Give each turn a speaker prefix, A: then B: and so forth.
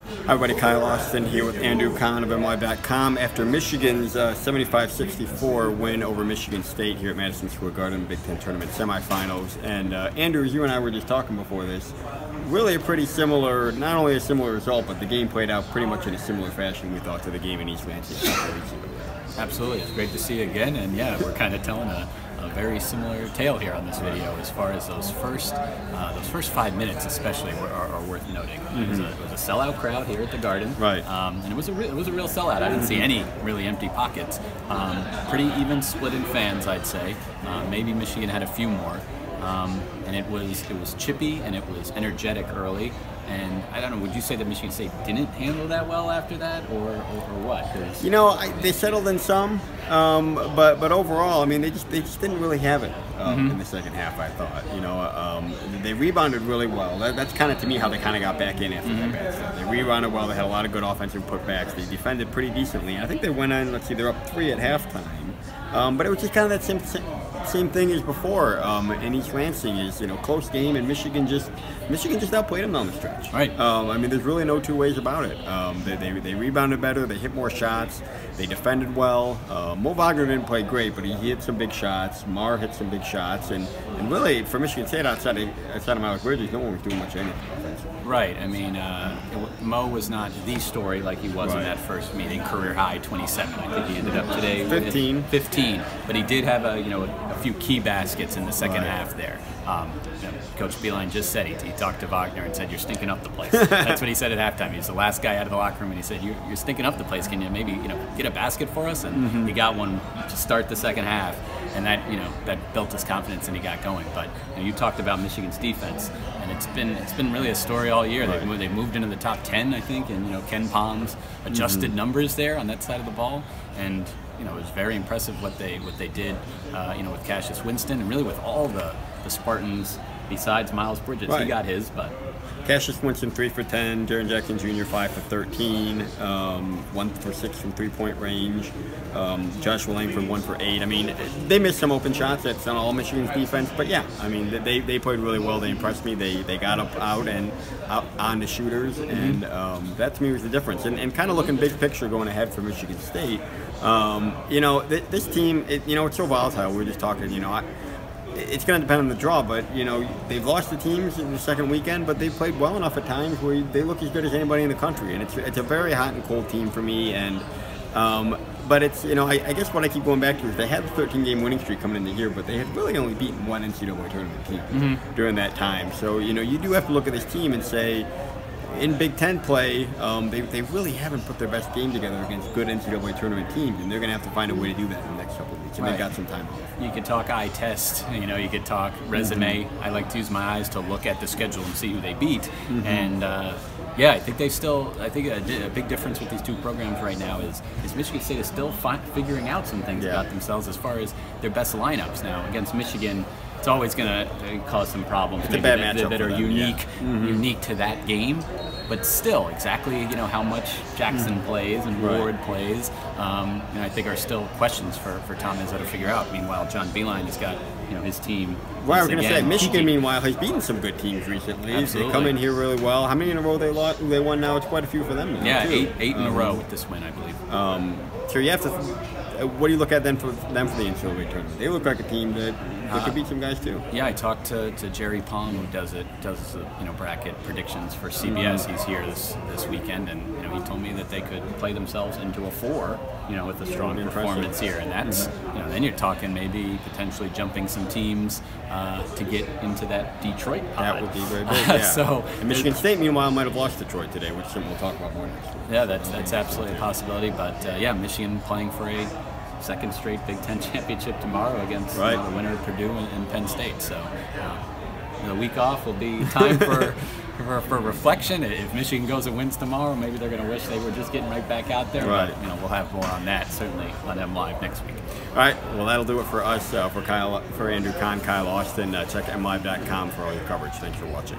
A: Hi everybody, Kyle Austin here with Andrew Kahn of MLive.com after Michigan's 75-64 win over Michigan State here at Madison Square Garden Big Ten Tournament semifinals. And Andrew, you and I were just talking before this, really a pretty similar, not only a similar result, but the game played out pretty much in a similar fashion we thought to the game in East Lansing.
B: Absolutely, it's great to see you again, and yeah, we're kind of telling a very similar tale here on this video as far as those first 5 minutes especially are worth noting. It was a sellout crowd here at the Garden,
A: right?
B: And it was a real sellout. I didn't see any really empty pockets. Pretty even split in fans, I'd say. Maybe Michigan had a few more. And it was chippy and it was energetic early. And I don't know, would you say that Michigan State didn't handle that well after that, or what?
A: You know, they settled in some, but overall, I mean, they just didn't really have it in the second half. I thought, you know, they rebounded really well. That's kind of to me how they kind of got back in after that bad stuff. They rebounded well. They had a lot of good offensive putbacks. They defended pretty decently. And I think they went on. Let's see, they're up 3 at halftime. But it was just kind of that same thing as before in East Lansing, is, you know, close game, and Michigan just outplayed them down the stretch.
B: Right.
A: I mean, there's really no two ways about it. They rebounded better, they hit more shots, they defended well. Mo Wagner didn't play great, but he hit some big shots. Marr hit some big shots, and really for Michigan State outside of Malik Bridges, no one was doing much of anything offensively.
B: Right. I mean, Mo was not the story like he was in that first meeting. Career high 27. I think he ended up today
A: 15.
B: with 15. But he did have a few key baskets in the second half there. Coach Beilein just said he talked to Wagner and said, "You're stinking up the place." That's what he said at halftime. He was the last guy out of the locker room, and he said, "You're stinking up the place. Can you maybe get a basket for us?" And he got one to start the second half, and that built his confidence and he got going. But you talked about Michigan's defense, and it's been really a story all year. Right. They moved into the top 10, I think, and Ken Palm's adjusted numbers there on that side of the ball, and it was very impressive what they did, with Cassius Winston, and really with all the Spartans besides Miles Bridges. Right. He got his, but
A: Cassius Winston 3 for 10, Jaren Jackson Jr. 5 for 13, 1 for 6 from 3-point range, Joshua Langford 1 for 8. I mean, they missed some open shots. That's not all Michigan's defense, but yeah, I mean, they played really well. They impressed me. They got out on the shooters, and that to me was the difference. And kind of looking big picture going ahead for Michigan State, this team, it's so volatile. We were just talking, it's going to depend on the draw, but they've lost the teams in the second weekend, but they played well enough at times where they look as good as anybody in the country, and it's a very hot and cold team for me. And but it's I guess what I keep going back to is they had the 13-game winning streak coming into here, but they had really only beaten one NCAA tournament team during that time. So you do have to look at this team and say, in Big Ten play, they really haven't put their best game together against good NCAA tournament teams, and they're going to have to find a way to do that in the next couple of weeks, and they've got some time off.
B: You could talk eye test, you could talk resume. I like to use my eyes to look at the schedule and see who they beat, and I think a big difference with these two programs right now is Michigan State is still figuring out some things about themselves as far as their best lineups. Now, against Michigan, it's always going to cause some problems.
A: It's a bad matchup
B: that are unique to that game. But still, exactly how much Jackson plays and Ward plays, I think are still questions for Tom Izzo to figure out. Meanwhile, John Beilein has got his team.
A: Well, we're going to say Michigan, meanwhile, has beaten some good teams recently.
B: Absolutely.
A: They come in here really well. How many in a row they won now? It's quite a few for them now.
B: Yeah,
A: too.
B: eight in a row with this win, I believe.
A: So you have to. What do you look at then for them for the NCAA tournament? They look like a team that could beat some guys too. Yeah,
B: I talked to Jerry Palm, who does bracket predictions for CBS. He's here this weekend, and he told me that they could play themselves into a 4, with a strong performance here, and that's then you're talking maybe potentially jumping some teams to get into that Detroit pod.
A: That would be very big. Yeah.
B: So
A: and Michigan State, meanwhile, might have lost Detroit today, which we'll talk about more next week.
B: Yeah, that's absolutely a possibility. But Michigan playing for a second straight Big Ten championship tomorrow against the winner of Purdue and Penn State. So the week off will be time for reflection. If Michigan goes and wins tomorrow, maybe they're going to wish they were just getting right back out there.
A: Right.
B: But, we'll have more on that certainly on MLive next week.
A: All right. Well, that'll do it for us. For Andrew Kahn, Kyle Austin. Check MLive.com for all your coverage. Thanks for watching.